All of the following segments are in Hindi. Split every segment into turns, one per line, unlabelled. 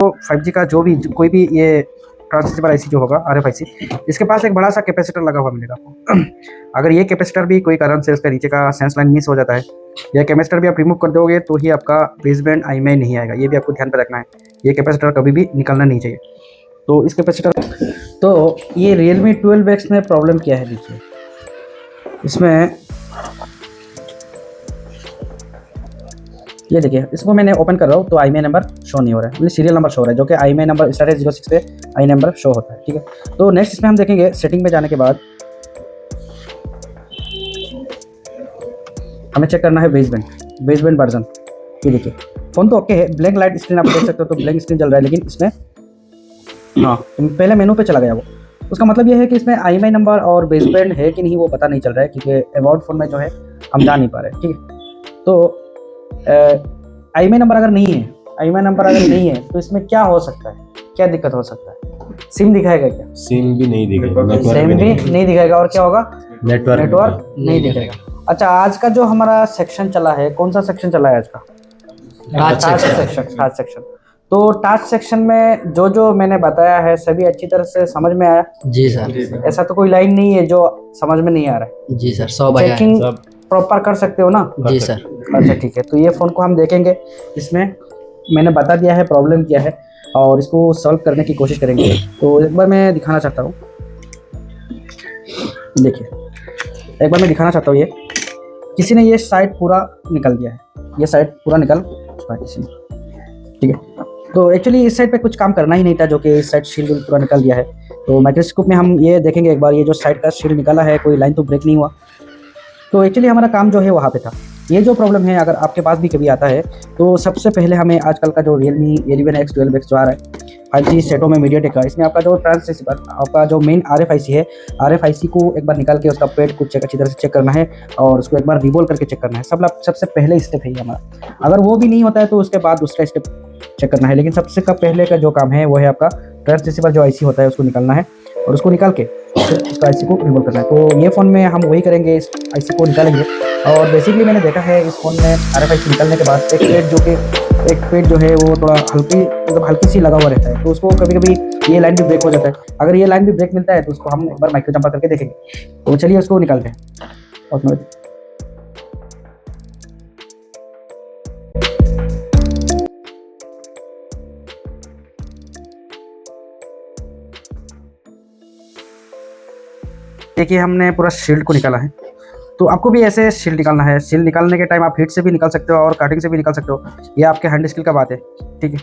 तो 5G का जो भी कोई भी ये ट्रांससीवर आईसी जो होगा आरएफआईसी, इसके पास एक बड़ा सा कैपेसिटर लगा हुआ मिलेगा आपको। अगर ये कैपेसिटर भी कोई कारण से उसका नीचे का सेंस लाइन मिस हो जाता है, यह कैपेसिटर भी आप रिमूव कर दोगे तो ही आपका बेसबैंड आईएमआई नहीं आएगा। ये भी आपको ध्यान पे रखना है, ये कैपेसिटर कभी भी निकलना नहीं चाहिए। तो इस कैपेसिटर
तो ये Realme 12X में प्रॉब्लम क्या है देखिए, इसमें ये देखिए, इसको मैंने ओपन कर रहा हूँ तो आईएमआई नंबर शो नहीं हो रहा है, मतलब सीरियल नंबर शो हो रहा है, जो कि आईएमआई नंबर स्टार्ट 06 पे आई नंबर शो होता है। ठीक है, तो नेक्स्ट इसमें हम देखेंगे सेटिंग में जाने के बाद हमें चेक करना है बेसबैंड वर्जन। ये देखिए फ़ोन तो ओके है, ब्लैंक लाइट स्क्रीन आप देख सकते हो, तो ब्लैंक स्क्रीन चल रहा है, लेकिन इसमें हाँ तो पहले मेनू पे चला गया वो। उसका मतलब ये है कि इसमें आईएमआई नंबर और बेसबैंड है कि नहीं वो पता नहीं चल रहा है, क्योंकि अबाउट फोन में जो है हम जा नहीं पा रहे। ठीक है, तो आईएमआई नंबर अगर नहीं है, आईएमआई नंबर अगर नहीं है तो इसमें क्या हो सकता है, क्या दिक्कत हो सकता है? सिम दिखाएगा क्या?
सिम भी नहीं दिखेगा,
सिम भी नहीं दिखाएगा, और क्या होगा? नेटवर्क नहीं दिखेगा। अच्छा, आज का जो हमारा सेक्शन चला है, कौन सा सेक्शन चला है आज का? Task section. तो टास्क सेक्शन में जो जो मैंने बताया है सभी अच्छी तरह से समझ में आया?
जी सर।
ऐसा तो कोई लाइन नहीं है जो समझ में नहीं आ रहा है?
जी सर, 100 बजा है।
चेकिंग प्रॉपर कर सकते हो ना?
जी सर।
अच्छा ठीक है, तो ये फ़ोन को हम देखेंगे, इसमें मैंने बता दिया है प्रॉब्लम क्या है और इसको सॉल्व करने की कोशिश करेंगे। तो एक बार मैं दिखाना चाहता हूँ, देखिए एक बार मैं दिखाना चाहता हूँ, ये किसी ने ये साइड पूरा निकल दिया है, ये साइड पूरा निकल चुका है किसी ने। ठीक है, तो एक्चुअली इस साइड पे कुछ काम करना ही नहीं था, जो कि इस साइड शील्ड पूरा निकल दिया है। तो माइक्रोस्कोप में हम ये देखेंगे एक बार, ये जो साइड का शील्ड निकाला है कोई लाइन तो ब्रेक नहीं हुआ, तो एक्चुअली हमारा काम जो है वहाँ पे था। ये जो प्रॉब्लम है अगर आपके पास भी कभी आता है तो सबसे पहले हमें आजकल का जो Realme 11X 12X जो आ रहा है 5G सेटों में मीडियाटेक का, इसमें आपका जो ट्रांससीवर आपका जो मेन आरएफआईसी है, आरएफआईसी को एक बार निकाल के उसका पेड को अच्छी तरह से चेक करना है और उसको एक बार रिवोल्व करके चेक करना है। सबसे पहले स्टेप है ये हमारा। अगर वो भी नहीं होता है तो उसके बाद दूसरा स्टेप चेक करना है, लेकिन सबसे पहले का जो काम है वो है आपका ट्रांससीवर जो आईसी होता है उसको निकालना है और उसको निकाल के उसका आईसी को रिमूव करना है। तो ये फ़ोन में हम वही करेंगे, इस आईसी को निकालेंगे। और बेसिकली मैंने देखा है इस फ़ोन में आरएफआईसी निकालने के बाद एक पेड जो है वो थोड़ा हल्की सी लगा हुआ रहता है, तो उसको कभी कभी ये लाइन भी ब्रेक हो जाता है। अगर ये लाइन भी ब्रेक मिलता है तो उसको हम एक बार माइक्रो जंपर करके देखेंगे। तो चलिए उसको निकालते हैं। और
देखिए हमने पूरा शील्ड को निकाला है, तो आपको भी ऐसे शील्ड निकालना है। शील्ड निकालने के टाइम आप हीट से भी निकाल सकते हो और कटिंग से भी निकाल सकते हो, ये आपके हैंड स्किल का बात है। ठीक है,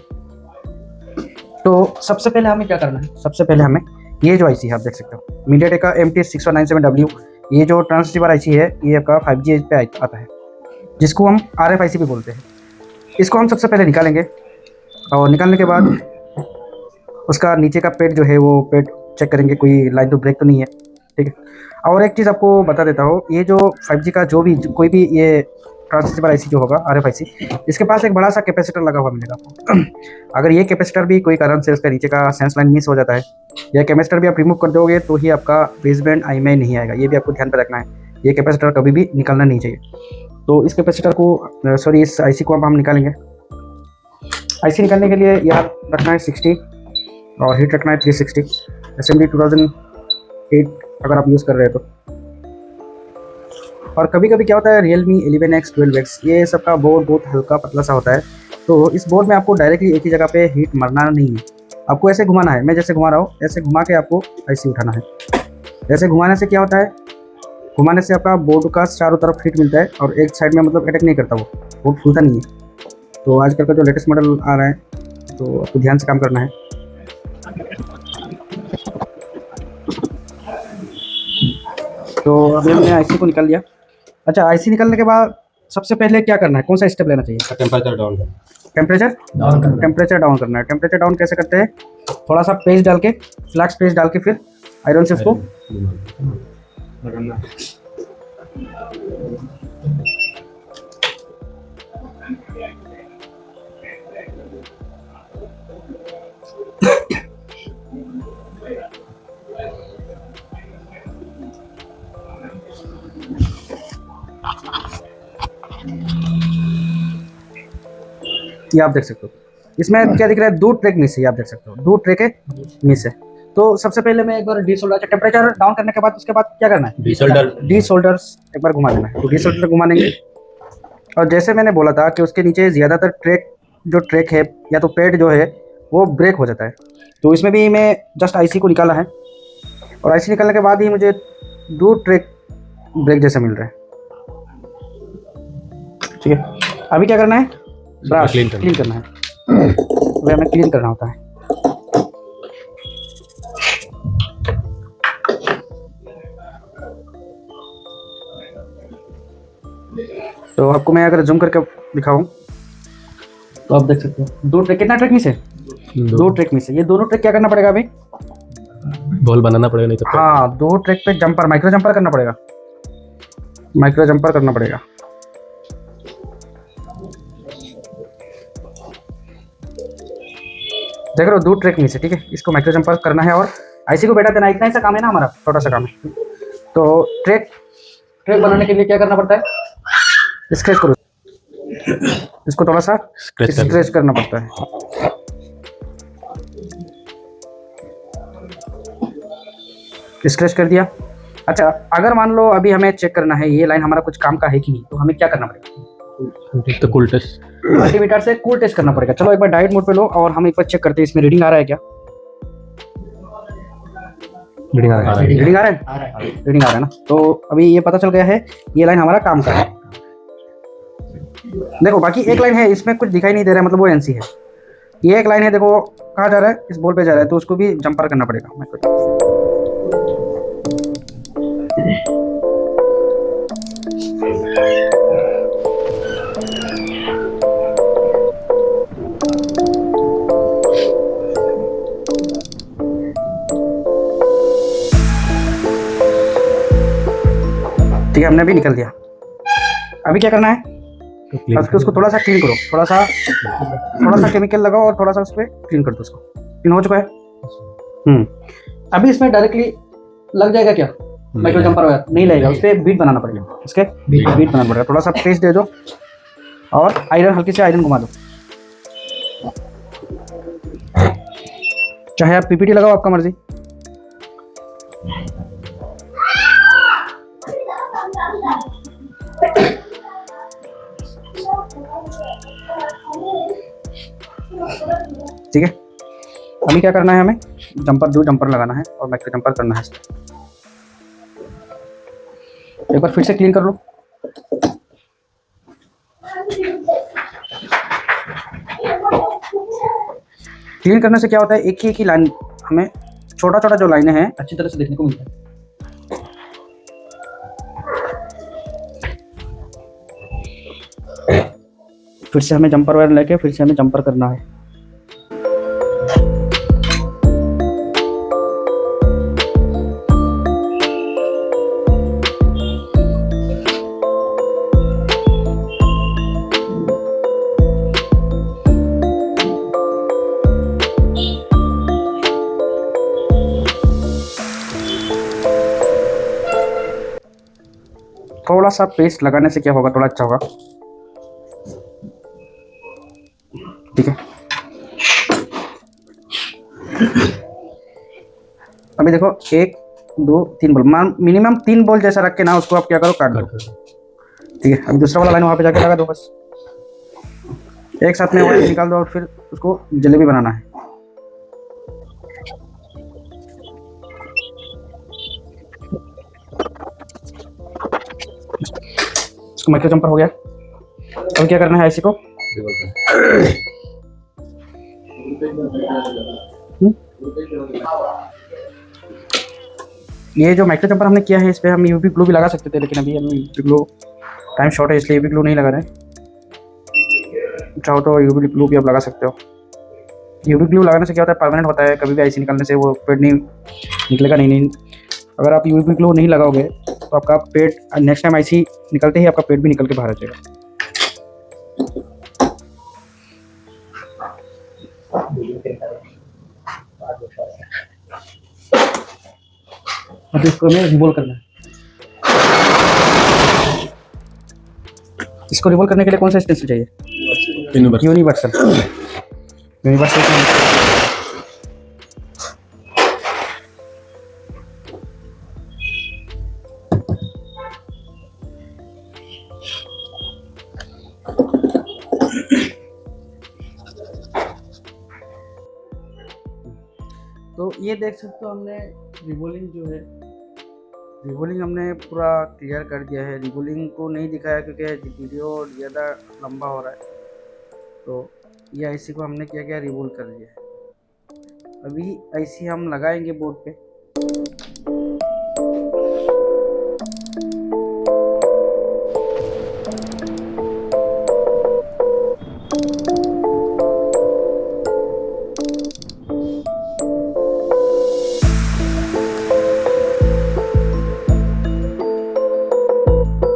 तो सबसे पहले हमें क्या करना है, सबसे पहले हमें ये जो आईसी है आप देख सकते हो मीडियाटेक का MT6197W, ये जो ट्रांससीवर आईसी है ये आपका 5G पे आता है, जिसको हम आरएफआईसी भी बोलते हैं। इसको हम सबसे पहले निकालेंगे और निकालने के बाद उसका नीचे का पेड जो है वो पेड चेक करेंगे, कोई लाइन तो ब्रेक तो नहीं है। ठीक है, और एक चीज़ आपको बता देता हूँ, ये जो 5G का जो भी कोई भी ये ट्रांससीवर आईसी जो होगा आरएफआईसी, इसके पास एक बड़ा सा कैपेसिटर लगा हुआ मिलेगा आपको। अगर ये कैपेसिटर भी कोई कारण से उसका नीचे का सेंस लाइन मिस हो जाता है, यह कैपेसिटर भी आप रिमूव कर दोगे तो ही आपका बेसबैंड आईएमआई नहीं आएगा। ये भी आपको ध्यान पर रखना है, ये कैपेसिटर कभी भी निकलना नहीं चाहिए। तो इस कैपेसिटर को इस आईसी को अब हम निकालेंगे। आईसी निकालने के लिए याद रखना है 60 और हीट रखना है 360, असेंबली 2008 अगर आप यूज़ कर रहे हैं तो। और कभी कभी क्या होता है Realme 11X 12X ये सब का बोर्ड बहुत हल्का पतला सा होता है, तो इस बोर्ड में आपको डायरेक्टली एक ही जगह पे हीट मरना नहीं है, आपको ऐसे घुमाना है। मैं जैसे घुमा रहा हूँ ऐसे घुमा के आपको आईसी उठाना है। ऐसे घुमाने से क्या होता है, घुमाने से आपका बोर्ड का चारों तरफ हीट मिलता है और एक साइड में मतलब अटैक नहीं करता, वो बोर्ड फूलता नहीं है। तो आजकल का जो लेटेस्ट मॉडल आ रहा है तो आपको ध्यान से काम करना है। तो अभी हमने आईसी को निकाल लिया। अच्छा, आईसी निकालने के बाद सबसे पहले क्या करना है, कौन सा स्टेप लेना चाहिए?
टेम्परेचर डाउन करना,
टेम्परेचर डाउन करना है। टेम्परेचर डाउन कैसे करते हैं, थोड़ा सा पेस्ट डाल के, फ्लैक्स पेस्ट डाल के फिर आयरन से उसको ये आप देख सकते हो इसमें क्या दिख रहा है, 2 ट्रैक मिस है, आप देख सकते हो 2 ट्रैक है मिस है। तो सबसे पहले मैं एक बार डी सोल्डर अच्छा टेम्परेचर डाउन करने के बाद उसके बाद क्या करना है,
डिसोल्डर
डी सोल्डर्स एक बार घुमा देना है। तो डी सोल्डर घुमा देंगे और जैसे मैंने बोला था कि उसके नीचे ज़्यादातर ट्रैक जो ट्रैक है या तो पैड जो है वो ब्रेक हो जाता है। तो इसमें भी मैं जस्ट आईसी को निकाला है और आईसी निकालने के बाद ही मुझे 2 ट्रैक ब्रेक जैसे मिल रहा है। ठीक है, अभी क्या करना है, ब्रश
क्लीन
क्लीन करना है। वह हमें क्लीन करना होता है। तो आपको मैं अगर जूम करके दिखाऊं तो आप देख सकते हो 2 ट्रैक, कितना ट्रैक मिस है, 2 ट्रैक मिस है। ये दोनों ट्रैक क्या करना पड़ेगा अभी,
बॉल बनाना पड़ेगा, नहीं तो
हाँ 2 ट्रैक पे जंपर माइक्रो जंपर करना पड़ेगा, माइक्रो जंपर करना पड़ेगा। देख रहे हो 2 ट्रैक मिस है, ठीक है, इसको माइक्रो जंपर करना है और आईसी को बेटा देना, इतना ही सा काम है ना हमारा, छोटा सा काम है। तो ट्रैक बनाने के लिए क्या करना पड़ता है, स्क्रैच करो, इसको थोड़ा सा स्क्रैच करना पड़ता है। स्क्रैच कर दिया। अच्छा, अगर मान लो अभी हमें चेक करना है ये लाइन हमारा कुछ काम का है कि नहीं, तो हमें क्या करना पड़ेगा,
तो कूल टेस्ट
मल्टीमीटर से कूल टेस्ट करना पड़ेगा। चलो एक बार डाइट मोड पे लो और हम एक बार चेक करते हैं इसमें रीडिंग आ रहा है क्या,
रीडिंग आ रहा है।
रीडिंग आ रहा है, रीडिंग आ रहा है ना। तो अभी ये पता चल गया है ये लाइन हमारा काम का है। देखो बाकी एक लाइन है इसमें कुछ दिखाई नहीं दे रहा है, मतलब वो एनसी है। ये एक लाइन है, देखो कहाँ जा रहा है, इस बॉल पे जा रहा है, तो उसको भी जंपर करना पड़ेगा। ठीक है, हमने अभी निकल दिया। अभी क्या करना है, उसको थोड़ा सा क्लीन करो, थोड़ा सा केमिकल लगाओ और थोड़ा सा उस पर क्लीन कर दो। उसको क्लीन हो चुका है। अभी इसमें डायरेक्टली लग जाएगा क्या, माइक्रो जंपर वगैरह नहीं लगेगा, उस पर बीट बनाना पड़ेगा, उसके बीट बनाना पड़ेगा। थोड़ा सा पेस्ट दे दो और आयरन, हल्की से आयरन घुमा दो। चाहे आप पीपीटी लगाओ, आपका मर्जी। ठीक है, अभी क्या करना है, हमें जंपर लगाना है और माइक्रो जंपर करना है। एक बार फिर से क्लीन कर लो। क्लीन करने से क्या होता है, एक ही लाइन हमें छोटा जो लाइनें हैं अच्छी तरह से देखने को मिलता है। फिर से हमें जंपर वायर लेके फिर से हमें जंपर करना है। थोड़ा सा पेस्ट लगाने से क्या होगा, थोड़ा अच्छा होगा। ठीक है, अभी देखो 1 2 3 बॉल, मिनिमम 3 बॉल जैसा रख के ना उसको आप क्या करो, काट दो। ठीक है, अभी दूसरा वाला लाइन वहां पे जाके लगा दो, बस एक साथ में वायर निकाल दो और फिर उसको जलेबी बनाना है। इसको माइक्रो जंपर हो गया। अब क्या करना है, ऐसे को ये जो माइक्रो जंपर हमने किया है इस पे हम यूवी ग्लू भी लगा सकते थे, लेकिन अभी हम यूवी ग्लू टाइम शॉर्ट है इसलिए यूवी ग्लू नहीं लगा रहे। चाहो तो यूवी ग्लू भी आप लगा सकते हो। यूवी ग्लू लगाने से क्या होता है, परमानेंट होता है, कभी भी आईसी निकालने से वो पेड नहीं निकलेगा। नहीं अगर आप यूवी ग्लू नहीं लगाओगे तो आपका पेड नेक्स्ट टाइम आईसी निकलते ही आपका पेड भी निकल के बाहर आ जाएगा। अब इसको हमें रिवॉल्व करना है। इसको रिवॉल्व करने के लिए कौन सा स्टेंसिल चाहिए, यूनिवर्सल। यूनिवर्सल का तो ये देख सकते हो हमने रिवोलिंग जो है, रिवोलिंग हमने पूरा क्लियर कर दिया है। रिवोलिंग को नहीं दिखाया क्योंकि वीडियो ज़्यादा लंबा हो रहा है, तो ये आईसी को हमने क्या क्या रिवोल्व कर दिया है। अभी आईसी हम लगाएंगे बोर्ड पे।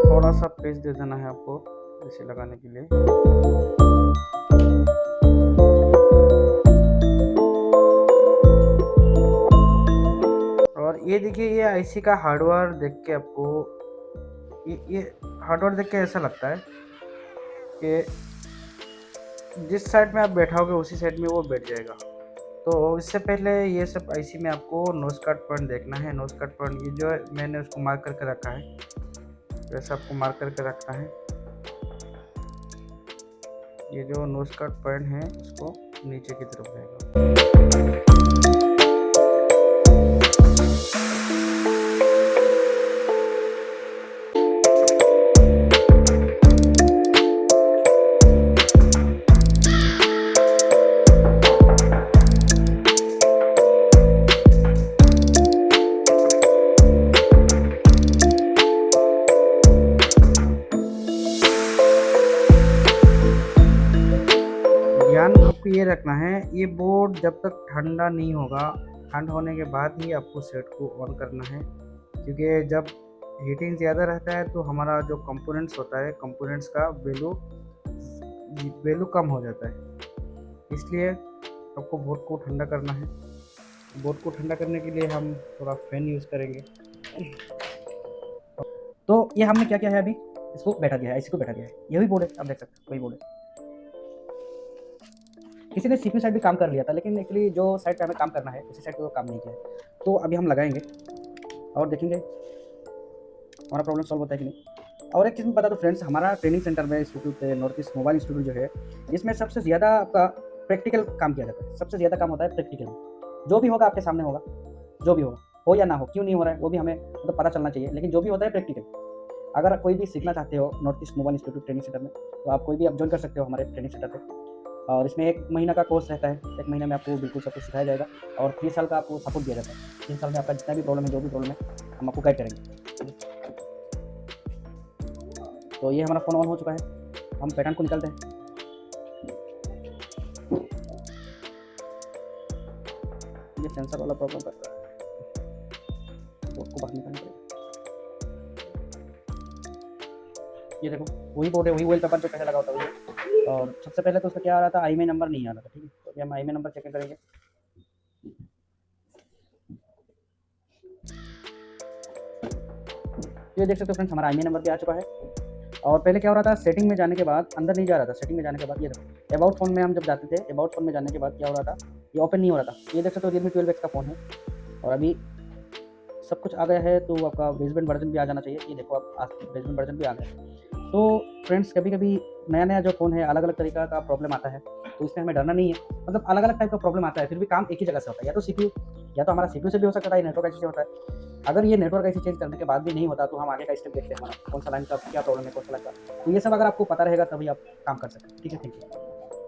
थोड़ा सा पेज दे देना है आपको इसे लगाने के लिए। और ये देखिए, ये आईसी का हार्डवेयर देख के आपको ये हार्डवेयर देख के ऐसा लगता है कि जिस साइड में आप बैठाओगे उसी साइड में वो बैठ जाएगा। तो इससे पहले ये सब आईसी में आपको नोज कट पॉइंट देखना है। नोज कट पॉइंट ये जो है मैंने उसको मार्क करके रखा है, वैसे आपको मार्क करके रखना है। ये जो नोज कट पॉइंट है उसको नीचे की तरफ रहेगा। ध्यान आपको ये रखना है, ये बोर्ड जब तक ठंडा नहीं होगा, ठंड होने के बाद ही आपको सेट को ऑन करना है। क्योंकि जब हीटिंग ज़्यादा रहता है तो हमारा जो कंपोनेंट्स होता है, कंपोनेंट्स का वैल्यू कम हो जाता है। इसलिए आपको बोर्ड को ठंडा करना है। बोर्ड को ठंडा करने के लिए हम थोड़ा फैन यूज़ करेंगे।
तो ये हमने क्या किया है, अभी इसको बैठा दिया है, इसी को बैठा दिया है। यही बोर्ड है, आप देख सकते हैं वही बोर्ड है। किसी ने सीपीयू साइड भी काम कर लिया था, लेकिन एक्चुअली जो साइड पे हमें काम करना है उसी साइड पे वो काम नहीं किया है। तो अभी हम लगाएंगे और देखेंगे हमारा प्रॉब्लम सॉल्व होता है कि नहीं। और एक चीज़ में बता दो फ्रेंड्स, हमारा ट्रेनिंग सेंटर में इंस्टीट्यूट है, नॉर्थ ईस्ट मोबाइल इंस्टीट्यूट जो है, इसमें सबसे ज़्यादा आपका प्रैक्टिकल काम किया जाता है। सबसे ज़्यादा काम होता है प्रैक्टिकल। जो भी होगा आपके सामने होगा, जो भी होगा, हो या ना हो, क्यों नहीं हो रहा है वो भी हमें मतलब पता चलना चाहिए, लेकिन जो भी होता है प्रैक्टिकल। अगर कोई भी सीखना चाहते हो north east mobile institute training centre में, तो आप कोई भी आप ज्वाइन कर सकते हो हमारे ट्रेनिंग सेंटर पे। और इसमें 1 महीना का कोर्स रहता है। 1 महीने में आपको बिल्कुल सब कुछ सिखाया जाएगा और 3 साल का आपको सपोर्ट दिया जाता है। 3 साल में आपका जितना भी प्रॉब्लम है, जो भी प्रॉब्लम है, हम आपको गाइड करेंगे। तो ये हमारा फ़ोन ऑन हो चुका है, हम पैटर्न को निकालते हैं। ये सेंसर वाला प्रॉब्लम कर रहा है, बोर्ड को बाहर निकालना पड़ेगा। ये देखो वही बोर्ड है, वही ऑयल पेपर जो पहले लगा होता है वही। और सबसे पहले तो उसका क्या आ रहा था, आईएमई नंबर नहीं आ रहा था, ठीक है। तो ये हम आईएमई नंबर चेक करेंगे। ये देख सकते हो फ्रेंड्स, हमारा आईएमई नंबर भी आ चुका है। और पहले क्या हो रहा था, सेटिंग में जाने के बाद अंदर नहीं जा रहा था। सेटिंग में जाने के बाद ये देखो, अबाउट फ़ोन में हम जब जाते थे, अबाउट फ़ोन में जाने के बाद क्या हो रहा था, ये ओपन नहीं हो रहा था। ये देख सकते हो Realme 12X का फ़ोन है और अभी सब कुछ आ गया है। तो आपका बेसमेंट वर्जन भी आ जाना चाहिए। ये देखो आप बेसमेंट वर्जन भी आ गया। तो फ्रेंड्स कभी कभी नया जो फ़ोन है, अलग अलग तरीका का प्रॉब्लम आता है, तो इसमें हमें डरना नहीं है। मतलब अलग अलग टाइप का प्रॉब्लम आता है, फिर भी काम एक ही जगह से होता है। या तो सीपीयू, या तो हमारा सीपीयू से भी हो सकता है, नेटवर्क आईसी से होता है। अगर ये नेटवर्क आईसी चेंज करने के बाद भी नहीं होता, तो हम आगे का स्टेप देखते हैं, हमारा कौन सा लाइन का क्या प्रॉब्लम है, कौन सा लाइन का। तो ये सब अगर आपको पता रहेगा तभी आप काम कर सकते हैं। ठीक है, थैंक यू।